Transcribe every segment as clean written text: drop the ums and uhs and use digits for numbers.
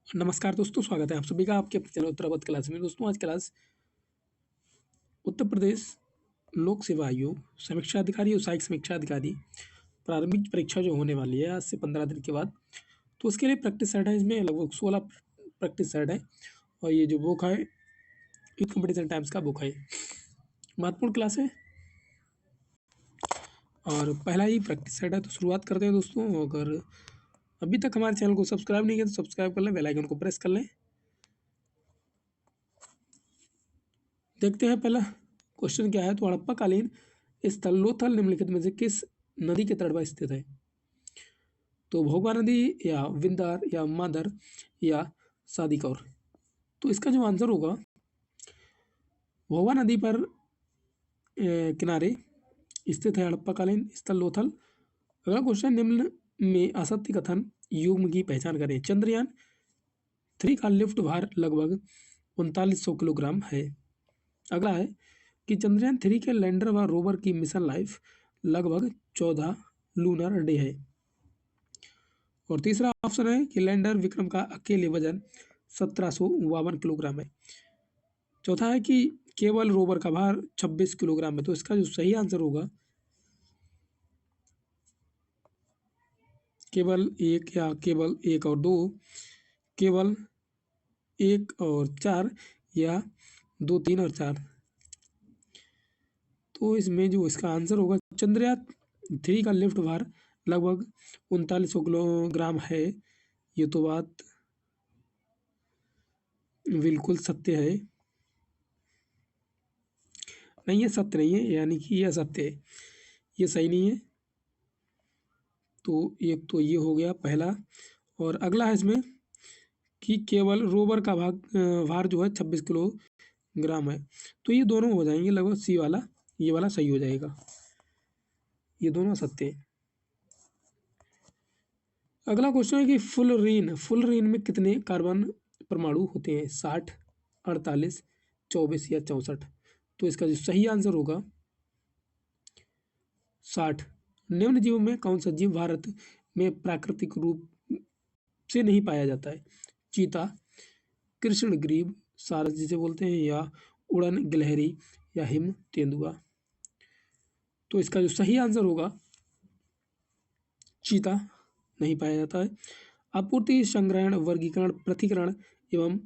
नमस्कार दोस्तों, स्वागत है आप सभी का आपके अपने चैनल उत्तरावत क्लास में। दोस्तों आज क्लास उत्तर प्रदेश लोक सेवा आयोग समीक्षा अधिकारी और सहायक समीक्षा अधिकारी प्रारंभिक परीक्षा जो होने वाली है आज से 15 दिन के बाद, तो उसके लिए प्रैक्टिस सेट है। इसमें लगभग 16 प्रैक्टिस सेट है और ये जो बुक है यूथ कंपटीशन टाइम्स का बुक है। महत्वपूर्ण क्लास है और पहला ही प्रैक्टिस सेट है, तो शुरुआत करते हैं दोस्तों। अगर अभी तक हमारे चैनल को सब्सक्राइब नहीं किया तो सब्सक्राइब कर लें, बेल आइकन को प्रेस कर लें। देखते हैं पहला क्वेश्चन क्या है। तो हड़प्पाकालीन स्थल लोथल निम्नलिखित में से किस नदी के तट पर स्थित है? तो भोगवा नदी या विंदार या मादर या सादिकौर। तो इसका जो आंसर होगा भोगवा नदी पर किनारे स्थित है हड़प्पाकालीन स्थल लोथल। अगला क्वेश्चन, निम्न में असत्य कथन युग्म की पहचान करें। चंद्रयान 3 का लिफ्ट भार लगभग 3900 किलोग्राम है। अगला है कि चंद्रयान 3 के लैंडर व रोवर की मिशन लाइफ लगभग 14 लूनर डे है। और तीसरा ऑप्शन है कि लैंडर विक्रम का अकेले वजन 1752 किलोग्राम है। चौथा है कि केवल रोवर का भार 26 किलोग्राम है। तो इसका जो सही आंसर होगा केवल एक या केवल 1 और 2, केवल 1 और 4 या 2, 3 और 4। तो इसमें जो इसका आंसर होगा चंद्रयान 3 का लिफ्ट भार लगभग 3900 किलोग्राम है। ये तो बात बिल्कुल सत्य है। नहीं, ये सत्य नहीं है, यानी कि यह सत्य है, ये सही नहीं है। तो एक तो ये हो गया पहला। और अगला है इसमें कि केवल रोवर का भार जो है 26 किलोग्राम है। तो ये दोनों हो जाएंगे लगभग सी वाला, ये वाला सही हो जाएगा। ये दोनों सत्य है। अगला क्वेश्चन है कि फुल रीन में कितने कार्बन परमाणु होते हैं? 60, 48, 24 या 64। तो इसका जो सही आंसर होगा 60। निम्न जीवों में कौन सा जीव भारत में प्राकृतिक रूप से नहीं पाया जाता है? चीता, कृष्णग्रीव सारस जिसे बोलते हैं, या उड़न गिलहरी या हिम तेंदुआ। तो इसका जो सही आंसर होगा चीता नहीं पाया जाता है। आपूर्ति, संग्रहण, वर्गीकरण, पृथक्करण एवं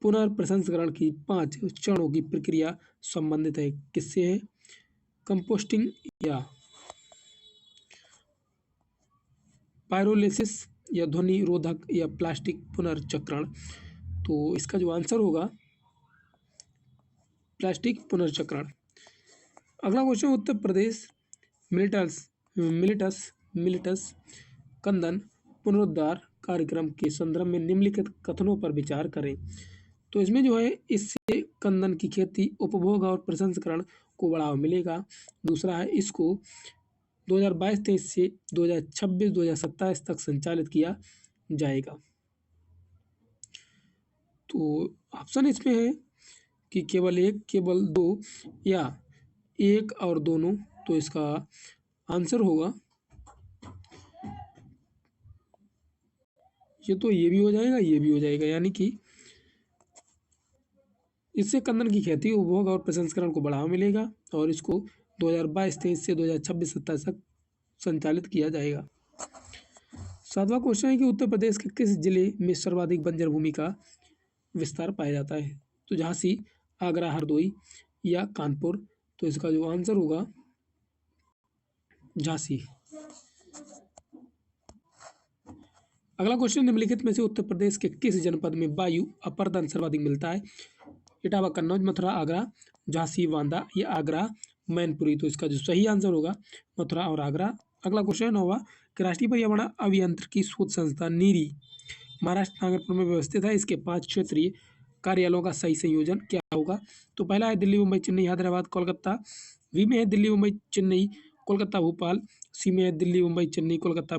पुनर्प्रसंस्करण की 5 चरणों की प्रक्रिया संबंधित है किससे है? कंपोस्टिंग या पायरोलिसिस या ध्वनि रोधक या प्लास्टिक पुनर्चक्रण। तो इसका जो आंसर होगा प्लास्टिक पुनर्चक्रण। अगला क्वेश्चन, उत्तर प्रदेश मिलिटस कंदन पुनरुद्धार कार्यक्रम के संदर्भ में निम्नलिखित कथनों पर विचार करें। तो इसमें जो है इससे कंदन की खेती, उपभोग और प्रसंस्करण को बढ़ावा मिलेगा। दूसरा है इसको 2022-23 से 2026-2027 तक संचालित किया जाएगा। तो ऑप्शन इसमें है कि केवल 1, केवल 2 या 1 और दोनों। तो इसका आंसर होगा ये भी हो जाएगा, ये भी हो जाएगा, यानी कि इससे कंदन की खेती, उपभोग और प्रसंस्करण को बढ़ावा मिलेगा और इसको 2022-23 से 2026-27 तक संचालित किया जाएगा। 7वां क्वेश्चन है कि उत्तर प्रदेश के किस जिले में सर्वाधिक बंजर भूमि का विस्तार पाया जाता है? तो झांसी, आगरा, हरदोई या कानपुर। तो इसका जो आंसर होगा झांसी। अगला क्वेश्चन, निम्नलिखित में से उत्तर प्रदेश के किस जनपद में वायु अपर्दन सर्वाधिक मिलता है? इटावा, कन्नौज, मथुरा, आगरा, झांसी, बांदा या आगरा, मैनपुरी। तो इसका जो सही आंसर होगा मथुरा और आगरा। अगला क्वेश्चन 9वां कि राष्ट्रीय पर्यावरण अभियंत्रिकी शोध संस्थान नीरी महाराष्ट्र नागरपुर में व्यवस्थित है। इसके 5 क्षेत्रीय कार्यालयों का सही संयोजन क्या होगा? तो पहला है दिल्ली, मुंबई, चेन्नई, हैदराबाद, कोलकाता। बी में है दिल्ली, मुंबई, चेन्नई, कोलकाता, भोपाल। सी में है दिल्ली, मुंबई, चेन्नई, कोलकाता,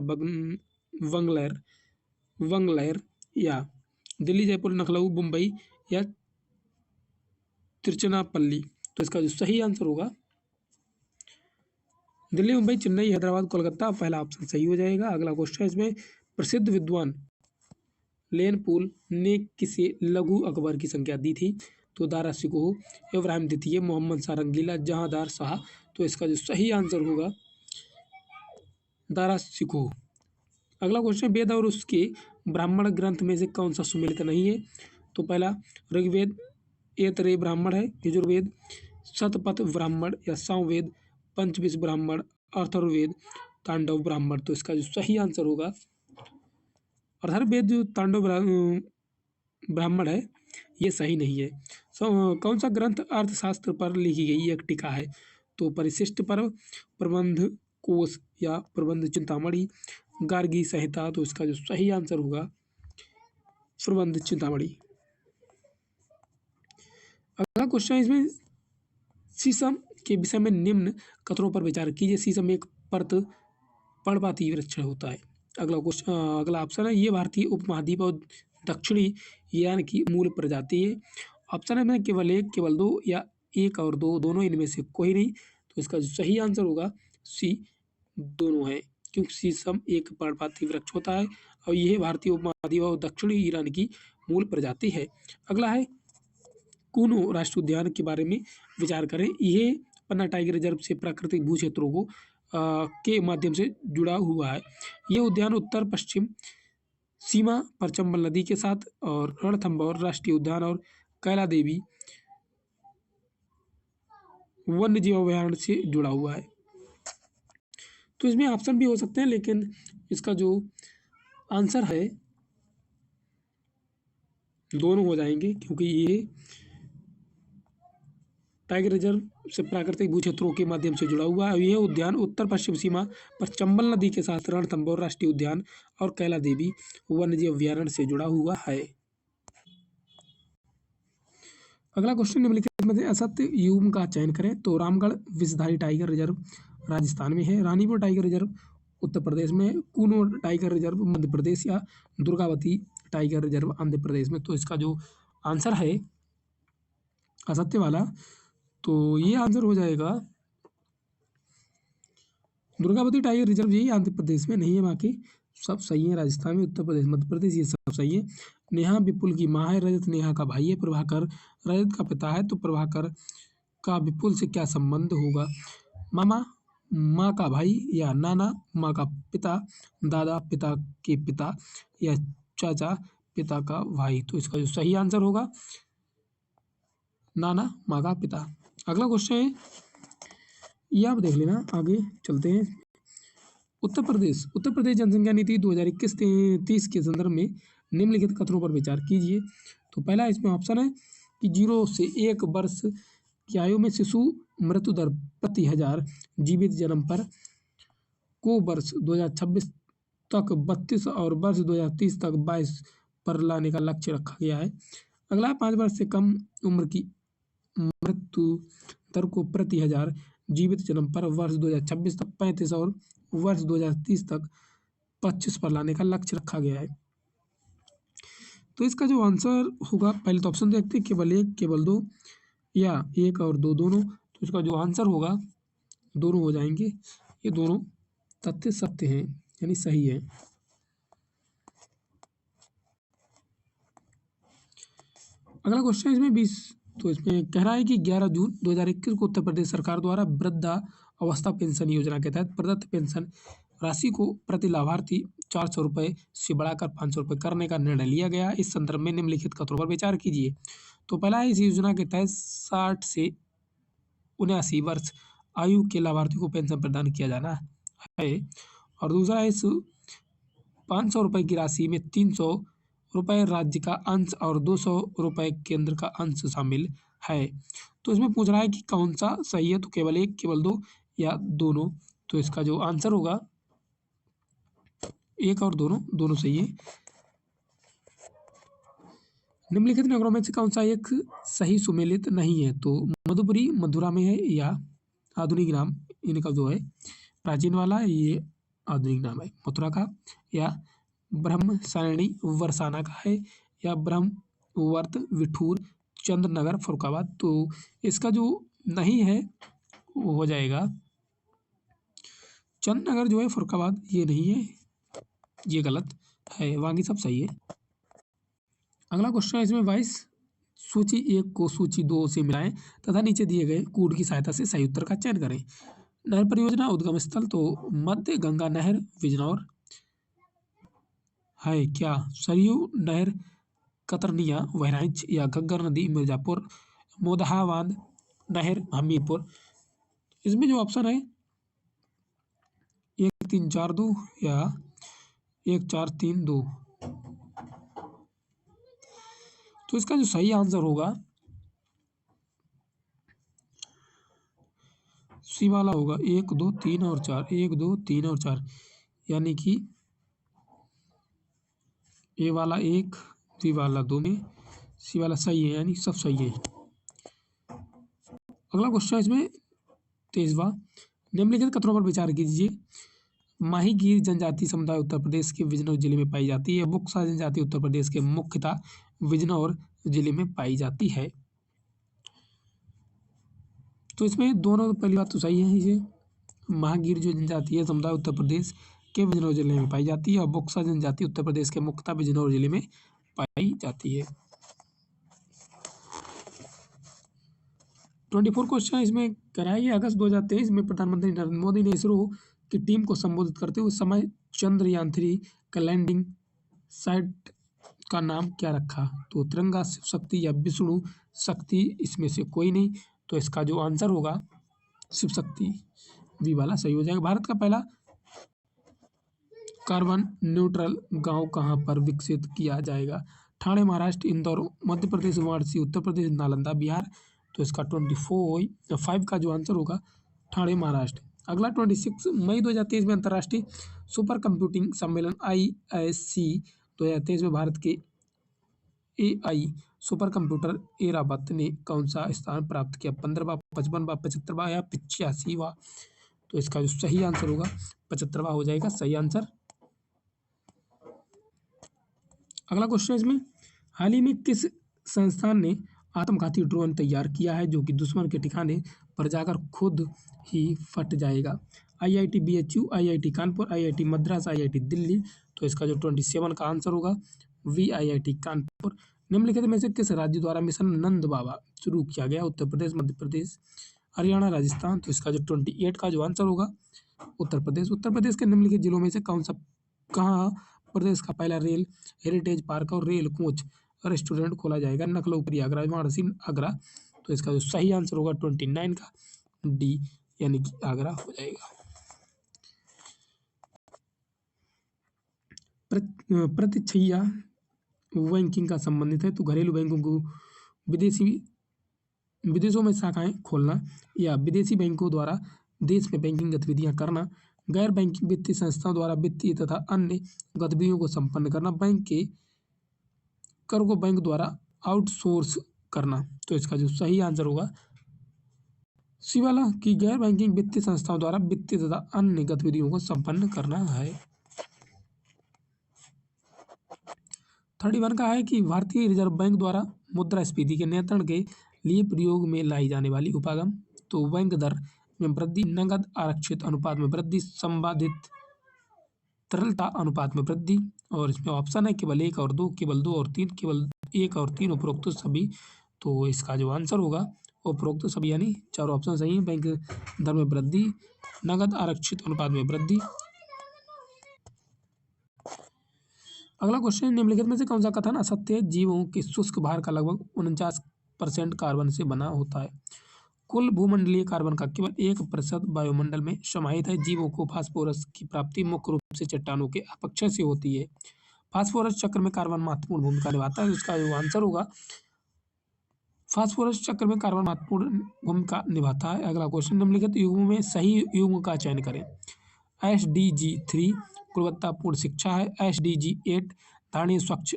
वंगलैर या दिल्ली, जयपुर, लखनऊ, मुंबई या तिरुचिरापल्ली। तो इसका जो सही आंसर होगा दिल्ली, मुंबई, चेन्नई, हैदराबाद, कोलकाता। पहला ऑप्शन सही हो जाएगा। अगला क्वेश्चन इसमें प्रसिद्ध विद्वान लेनपुल ने किसे लघु अकबर की संज्ञा दी थी? तो दारा शिकोह, इब्राहिम द्वितीय, मोहम्मद शाह रंगीला, जहांदार शाह। तो इसका जो सही आंसर होगा दारा शिकोह। अगला क्वेश्चन, वेद और उसके ब्राह्मण ग्रंथ में से कौन सा सुमेलित नहीं है? तो पहला ऋग्वेद ऐतरेय ब्राह्मण है, यजुर्वेद शतपथ ब्राह्मण या सामवेद पंचविश ब्राह्मण, अथर्ववेद तांडव ब्राह्मण। तो इसका जो सही आंसर होगा अथर्ववेद जो तांडव ब्राह्मण है ये सही नहीं है। कौन सा ग्रंथ अर्थशास्त्र पर लिखी गई एक टीका है? तो परिशिष्ट पर्व, प्रबंध कोश या प्रबंध चिंतामणि, गार्गी संहिता। तो इसका जो सही आंसर होगा प्रबंध चिंतामणि। अगला क्वेश्चन इसमें शीशम के विषय में निम्न कथनों पर विचार कीजिए। शीशम एक पर्णपाती वृक्ष होता है। अगला क्वेश्चन, अगला ऑप्शन है, ये भारतीय उपमहाद्वीप और दक्षिणी ईरान की मूल प्रजाति है। ऑप्शन है में केवल एक, केवल दो या एक और दो, दोनों इनमें से कोई नहीं। तो इसका जो सही आंसर होगा सी, दोनों है, क्योंकि शीशम एक पर्णपाती वृक्ष होता है और यह भारतीय उपमहाद्वीप और दक्षिणी ईरान की मूल प्रजाति है। अगला है कूनो राष्ट्रीय उद्यान के बारे में विचार करें। यह पन्ना टाइगर रिजर्व से प्राकृतिक भू क्षेत्रों को के माध्यम से जुड़ा हुआ है। यह उद्यान उत्तर पश्चिम सीमा पर चंबल नदी के साथ और रणथंभौर राष्ट्रीय उद्यान और कैला देवी वन्य जीव अभयारण्य से जुड़ा हुआ है। तो इसमें ऑप्शन भी हो सकते हैं, लेकिन इसका जो आंसर है दोनों हो जाएंगे, क्योंकि ये टाइगर रिजर्व से प्राकृतिक भू क्षेत्रों के माध्यम से जुड़ा हुआ है। यह उद्यान उत्तर पश्चिम सीमा पर चंबल नदी के साथ रणथंभौर राष्ट्रीय उद्यान और कैला देवी वन्यजीव अभयारण्य से जुड़ा हुआ है। अगला क्वेश्चन, निम्नलिखित में से असत्य युग्म का चयन करें। तो रामगढ़ विषधारी टाइगर रिजर्व राजस्थान में है, रानीपुर टाइगर रिजर्व उत्तर प्रदेश में, कूनो टाइगर रिजर्व मध्य प्रदेश या दुर्गावती टाइगर रिजर्व आंध्र प्रदेश में। तो इसका जो आंसर है असत्य वाला, तो ये आंसर हो जाएगा दुर्गावती टाइगर रिजर्व, यही आंध्र प्रदेश में नहीं है, बाकी सब सही है। राजस्थान में, उत्तर प्रदेश, मध्य प्रदेश, ये सब सही है। नेहा विपुल की माँ है, रजत नेहा का भाई है, प्रभाकर रजत का पिता है। तो प्रभाकर का विपुल से क्या संबंध होगा? मामा माँ का भाई या नाना माँ का पिता, दादा पिता के पिता या चाचा पिता का भाई। तो इसका जो सही आंसर होगा नाना माँ का पिता। अगला क्वेश्चन है, ये आप देख लेना, आगे चलते हैं। उत्तर प्रदेश जनसंख्या नीति 2021-30 के संदर्भ में निम्नलिखित कथनों पर विचार कीजिए। तो पहला इसमें ऑप्शन है कि 0 से 1 वर्ष की आयु में शिशु मृत्यु दर प्रति 1000 जीवित जन्म पर को वर्ष 2026 तक 32 और वर्ष 2030 तक 22 पर लाने का लक्ष्य रखा गया है। अगला 5 वर्ष से कम उम्र की मृत्यु दर को प्रति 1000 जीवित जन्म पर वर्ष 2026 तक 35 और वर्ष 2030 तक 25 पर लाने का लक्ष्य रखा गया है। तो इसका जो आंसर होगा, पहले तो ऑप्शन देखते हैं, केवल एक, केवल दो या एक और दो, दोनों। तो इसका जो आंसर होगा दोनों हो जाएंगे, ये दोनों तथ्य सत्य हैं, यानी सही है। अगला क्वेश्चन इसमें 20, तो इसमें कह रहा है कि 11 जून 2021 को उत्तर प्रदेश सरकार द्वारा वृद्धा अवस्था पेंशन योजना के तहत प्रदत्त पेंशन राशि को प्रति लाभार्थी 400 रुपये से बढ़ाकर 500 रुपये करने का निर्णय लिया गया। इस संदर्भ में निम्नलिखित कथनों पर विचार कीजिए। तो पहला है, इस योजना के तहत 60 से 79 वर्ष आयु के लाभार्थी को पेंशन प्रदान किया जाना है। और दूसरा है, इस 500 रुपये की राशि में 300 रुपये राज्य का अंश और 200 रुपये केंद्र का अंश शामिल है। तो इसमें पूछ रहा है कि कौन सा सही है, तो केवल एक, केवल दो या दोनों। तो इसका जो आंसर होगा एक और दोनों, दोनों सही है। निम्नलिखित नगरों में से कौन सा एक सही सुमेलित नहीं है? तो मधुपुरी मथुरा में है या आधुनिक नाम इनका जो है प्राचीन वाला है, ये आधुनिक नाम है मथुरा का, या ब्रह्मसारणी बरसाना का है, या ब्रह्मवर्त विठूर चंद्रनगर फरुखाबाद। तो इसका जो नहीं है वो हो जाएगा चंद्रनगर जो है फरुखाबाद, ये नहीं है, ये गलत है, बाकी सब सही है। अगला क्वेश्चन है इसमें 22 सूची 1 को सूची 2 से मिलाएं तथा नीचे दिए गए कूट की सहायता से सही उत्तर का चयन करें। नहर परियोजना उद्गम स्थल तो मध्य गंगा नहर बिजनौर है क्या? सरयू नहर कतरनिया बहराइच या घग्गर नदी मिर्जापुर, मोदहाबाद नहर हमीरपुर। इसमें जो ऑप्शन है 1 3 4 2 या 1 4 3 2, तो इसका जो सही आंसर होगा सी वाला होगा 1 2 3 और 4, 1 2 3 और 4, यानी कि ए वाला 1, बी वाला 2 में सी वाला सही है, यानी सब सही है। अगला क्वेश्चन इसमें 23वां, निम्नलिखित कथनों पर विचार कीजिए। माहीगीर जनजाति समुदाय उत्तर प्रदेश के बिजनौर जिले में पाई जाती है। बुक्सा जनजाति उत्तर प्रदेश के मुख्यतः बिजनौर जिले में पाई जाती है। तो इसमें दोनों पहली बात तो सही है। इसे महागीर जो जनजाति है समुदाय उत्तर प्रदेश के बिजनौर जिले में पाई जाती है और बुक्सा जनजाति उत्तर प्रदेश के मुख्यतः बिजनौर जिले में पाई जाती है। 24 क्वेश्चन इसमें कराइए। अगस्त 2023 में प्रधानमंत्री नरेंद्र मोदी ने इसरो की टीम को संबोधित करते हुए समय चंद्रयान 3 का लैंडिंग साइट का नाम क्या रखा? तो तिरंगा, शिव शक्ति या विष्णु शक्ति, इसमें से कोई नहीं। तो इसका जो आंसर होगा शिव शक्ति, बी वाला सही हो जाएगा। भारत का पहला कार्बन न्यूट्रल गांव कहां पर विकसित किया जाएगा? ठाणे महाराष्ट्र, इंदौर मध्य प्रदेश, वाराणसी उत्तर प्रदेश, नालंदा बिहार। तो इसका 25 का जो आंसर होगा ठाणे महाराष्ट्र। अगला 26 मई 2023 में अंतर्राष्ट्रीय सुपर कंप्यूटिंग सम्मेलन ISC 2023 में भारत के AI सुपर कंप्यूटर एरावत ने कौन सा स्थान प्राप्त किया? 15वां, 55वां, 75वां या 85वां? तो इसका जो सही आंसर होगा 75वां हो जाएगा सही आंसर। अगला क्वेश्चन इसमें, हाल ही में किस संस्थान ने आत्मघाती ड्रोन तैयार किया है जो कि दुश्मन के ठिकाने पर जाकर खुद ही फट जाएगा? IIT BHU, IIT Kanpur, IIT Madras, IIT Delhi. तो इसका जो 27 का आंसर होगा वी IIT कानपुर। निम्नलिखित में से किस राज्य द्वारा मिशन नंद बाबा शुरू किया गया? उत्तर प्रदेश, मध्य प्रदेश, हरियाणा, राजस्थान। तो इसका जो 28 का जो आंसर होगा उत्तर प्रदेश। उत्तर प्रदेश के निम्नलिखित जिलों में से कहाँ प्रदेश का पहला रेल हेरिटेज पार्क और रेल कोच रेस्टोरेंट खोला जाएगा? लखनऊ, प्रयागराज, वाराणसी, आगरा। तो इसका जो सही आंसर होगा 29 का डी, यानी कि आगरा हो जाएगा। प्रतिच्छय्या बैंकिंग का संबंधित है। तो घरेलू बैंकों को विदेशों में शाखाएं खोलना या विदेशी बैंकों द्वारा देश में बैंकिंग गतिविधियां करना, गैर बैंकिंग वित्तीय संस्थाओं द्वारा वित्तीय तथा अन्य गतिविधियों को संपन्न करना, बैंक के कर को बैंक द्वारा आउटसोर्स करना। तो इसका जो सही आंसर होगा सी वाला कि गैर बैंकिंग वित्तीय संस्थाओं द्वारा वित्तीय तथा अन्य गतिविधियों को संपन्न करना है। 31 का है कि भारतीय रिजर्व बैंक द्वारा मुद्रास्फीति के नियंत्रण के लिए प्रयोग में लाई जाने वाली उपागम। तो बैंक दर में वृद्धि, नगद आरक्षित अनुपात में वृद्धि, संबाधित तरलता अनुपात में वृद्धि। और इसमें ऑप्शन है केवल 1 और 2, केवल 2 और 3, केवल 1 और 3, उपरोक्त सभी। तो इसका जो आंसर होगा उपरोक्त सभी, यानी चारों ऑप्शन सही है। बैंक दर में वृद्धि, नगद आरक्षित अनुपात में वृद्धि। अगला क्वेश्चन, निम्नलिखित में से कौन सा कथन असत्य है? जीवों के शुष्क भार का लगभग 49% कार्बन से बना होता है। कुल भूमंडलीय कार्बन का केवल 1% वायुमंडल में समाहित है। जीवों को फास्फोरस की प्राप्ति मुख्य रूप से चट्टानों के अपक्षय से होती है। फास्फोरस चक्र में कार्बन महत्वपूर्ण भूमिका निभाता है। इसका जो आंसर होगा फास्फोरस चक्र में कार्बन महत्वपूर्ण भूमिका निभाता है। अगला क्वेश्चन, निम्नलिखित युग्मों में सही युग्म का चयन करें। SDG 3 गुणवत्तापूर्ण शिक्षा है। SDG 8 धारणीय स्वच्छ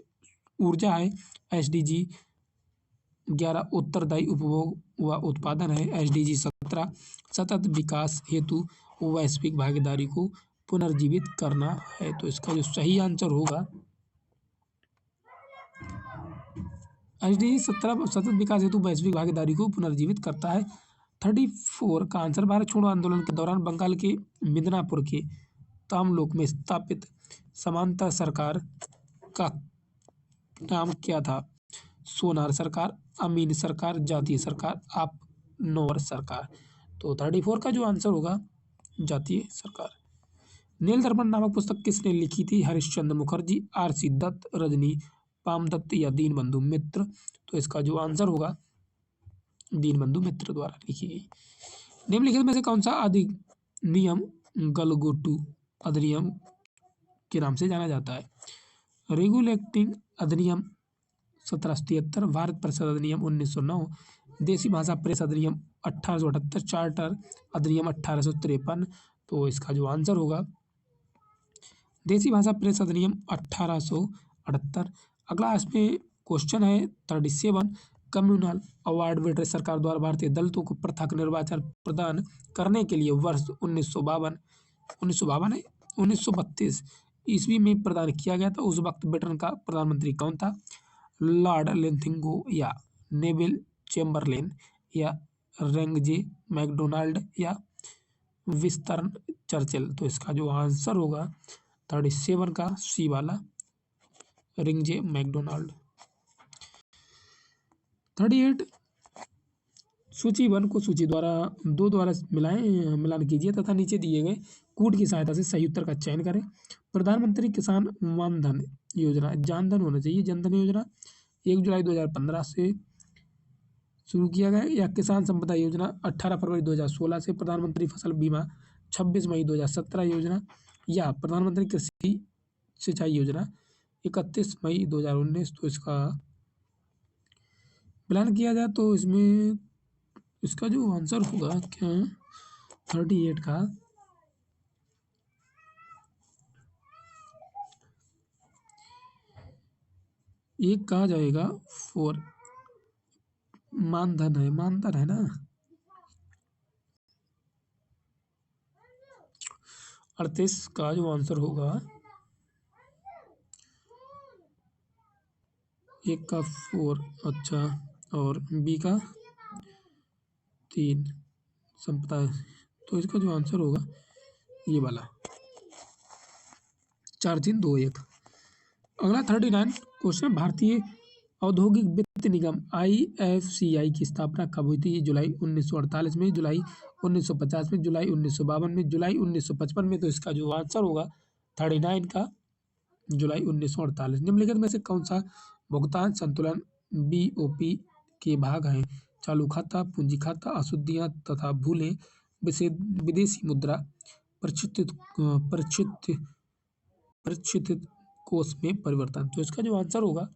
ऊर्जा है। SDG 11 उत्तरदायी उपभोग व उत्पादन है। SDG 17 सतत विकास हेतु वैश्विक भागीदारी को पुनर्जीवित करना है। तो इसका जो सही आंसर होगा SDG 17 सतत विकास हेतु वैश्विक भागीदारी को पुनर्जीवित करता है। 34 का आंसर, भारत छोड़ो आंदोलन के दौरान बंगाल के मिदनापुर के तामलोक में स्थापित समांतर सरकार का नाम क्या था? सोनार सरकार, अमीन सरकार, जातीय सरकार, आपनोर सरकार। तो 34 का जो आंसर होगा जातीय सरकार। नील दर्पण नामक पुस्तक किसने लिखी थी? हरिश्चंद्र मुखर्जी, आर.सी. दत्त, रजनी पामदत्त या दीनबंधु मित्र। तो इसका जो आंसर होगा दीनबंधु मित्र द्वारा लिखी गई। निम्नलिखित में से कौन सा अधिनियम गलगोटू अधिनियम के नाम से जाना जाता है? रेगुलेटिंग अधिनियम 1773, भारत परिषद अधिनियम 1909, देसी भाषा प्रेस अधिनियम 1878, चार्टर अधिनियम 1853। तो इसका जो आंसर होगा देसी भाषा प्रेस अधिनियम 1878। अगला इसमें क्वेश्चन है 37, कम्युनल अवार्ड ब्रिटिश सरकार द्वारा भारतीय दलितों को पृथक निर्वाचन प्रदान करने के लिए वर्ष 1932 ईस्वी में प्रदान किया गया था। उस वक्त ब्रिटेन का प्रधानमंत्री कौन था? लॉर्ड लिंथिंगो या नेविल चेम्बरलेन या रेंगजे मैकडोनाल्ड या विंस्टन चर्चिल। तो इसका जो आंसर होगा 37 का सी वाला रिंगजे मैकडोनाल्ड। 38, सूची 1 को सूची द्वारा 2 द्वारा मिलान कीजिए तथा नीचे दिए गए कूट की सहायता से सही उत्तर का चयन करें। प्रधानमंत्री किसान मानधन योजना जानधन होना चाहिए। जनधन योजना 1 जुलाई 2015 से शुरू किया गया, या किसान संपदा योजना 18 फरवरी 2016 से, प्रधानमंत्री फसल बीमा 26 मई 2017 योजना, या प्रधानमंत्री कृषि सिंचाई योजना 31 मई 2019। तो इसका प्लान किया जाए तो इसमें इसका जो आंसर होगा क्या 38 का एक कहा जाएगा 4 मानधन है ना। 38 का जो आंसर होगा एक का 4, अच्छा, और बी का 3 संपदा। तो इसका जो आंसर होगा ये वाला 4 3 2 1। अगला 39 क्वेश्चन, भारतीय औद्योगिक वित्त निगम IFCI की स्थापना कब हुई थी? जुलाई 1948 में, जुलाई 1950 में, जुलाई 1952 में, जुलाई 1955 में। तो इसका जो आंसर होगा 39 का जुलाई 1948। निम्नलिखित में से कौन सा भुगतान संतुलन BOP के भाग हैं? चालू खाता, पूंजी खाता, अशुद्धियां तथा भूलें, विदेशी मुद्रा, प्रक्षिप्त कोष में परिवर्तन। तो इसका जो आंसर होगा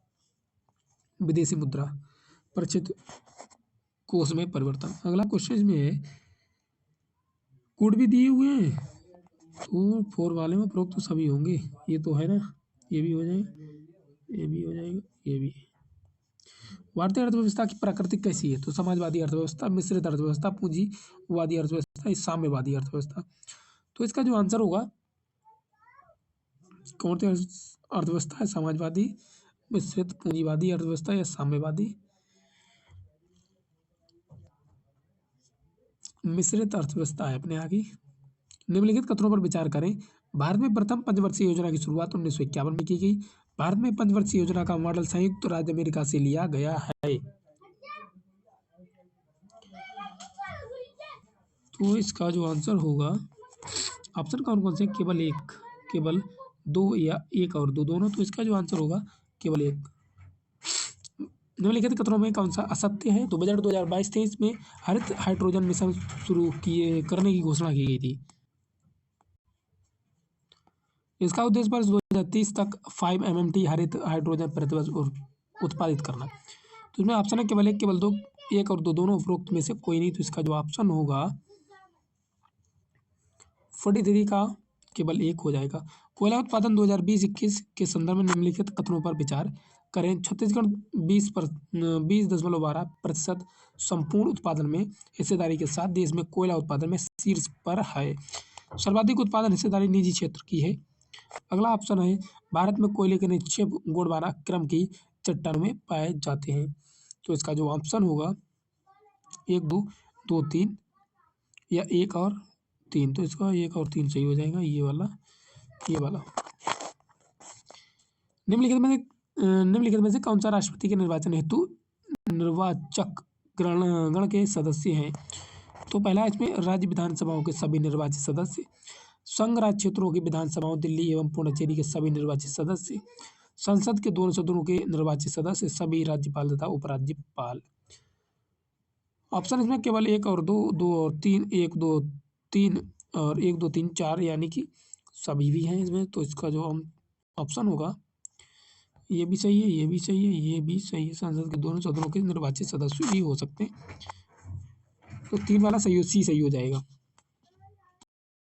विदेशी मुद्रा प्रक्षिप्त कोष में परिवर्तन। अगला क्वेश्चन इसमें है कोड भी दिए हुए हैं तो 4 वाले में उपरोक्त तो सभी होंगे, ये तो है ना, ये भी हो जाएगा, ये भी हो जाएगा, ये भी। भारतीय अर्थव्यवस्था की प्रकृति कैसी है? तो समाजवादी अर्थव्यवस्था, मिश्रित अर्थव्यवस्था, पूंजीवादी अर्थव्यवस्था, साम्यवादी अर्थव्यवस्था। तो इसका जो आंसर होगा कौन सी अर्थव्यवस्था है? समाजवादी, मिश्रित, पूंजीवादी अर्थव्यवस्था या साम्यवादी? मिश्रित अर्थव्यवस्था है अपने आगे। निम्नलिखित कथनों पर विचार करें। भारत में प्रथम पंचवर्षीय योजना की शुरुआत 1951 में की गई। भारत में पंचवर्षीय योजना का मॉडल संयुक्त राज्य अमेरिका से लिया गया है। तो इसका जो आंसर होगा ऑप्शन कौन कौन से? केवल एक, केवल 2 या 1 और 2 दोनों। तो इसका जो आंसर होगा केवल 1। निम्नलिखित कथनों में कौन सा असत्य है? तो बजट 2022-23 में हरित हाइड्रोजन मिशन शुरू करने की घोषणा की गई थी। इसका उद्देश्य वर्ष 2030 तक 5 MMT हरित हाइड्रोजन प्रतिवर्ष उत्पादित करना। तो इसमें ऑप्शन है केवल 1, केवल 2, 1 और 2 दोनों, उपरोक्त में से कोई नहीं। तो इसका जो ऑप्शन होगा 43 का केवल 1 हो जाएगा। कोयला उत्पादन 2020-21 के संदर्भ में निम्नलिखित कथनों पर विचार करें। छत्तीसगढ़ 20.12% संपूर्ण उत्पादन में हिस्सेदारी के साथ देश में कोयला उत्पादन में शीर्ष पर है। सर्वाधिक उत्पादन हिस्सेदारी निजी क्षेत्र की है। अगला ऑप्शन है भारत में कोयले के निक्षेप गोंडवाना क्रम की चट्टानों में पाए जाते हैं। तो इसका जो ऑप्शन होगा 1 2 2 3 या 1 और 3। तो इसका 1 और 3 सही हो जाएगा, ये वाला, ये वाला। निम्नलिखित में निम्नलिखित में से कौन सा राष्ट्रपति के निर्वाचन हेतु निर्वाचक गण के सदस्य हैं? तो पहला इसमें राज्य विधानसभाओं के सभी निर्वाचित सदस्य, संघ राज्य क्षेत्रों की विधानसभाओं दिल्ली एवं पुडुचेरी के सभी निर्वाचित सदस्य, संसद के दोनों सदनों के निर्वाचित सदस्य, सभी राज्यपाल तथा उपराज्यपाल। ऑप्शन इसमें केवल 1 और 2, 2 और 3, 1, 2, 3 और 1, 2, 3, 4 यानी कि सभी भी हैं इसमें। तो इसका जो ऑप्शन होगा ये भी सही है, ये भी सही है, ये भी सही है। संसद के दोनों सदनों के निर्वाचित सदस्य भी हो सकते हैं। तो 3 वाला सही, सी सही हो जाएगा।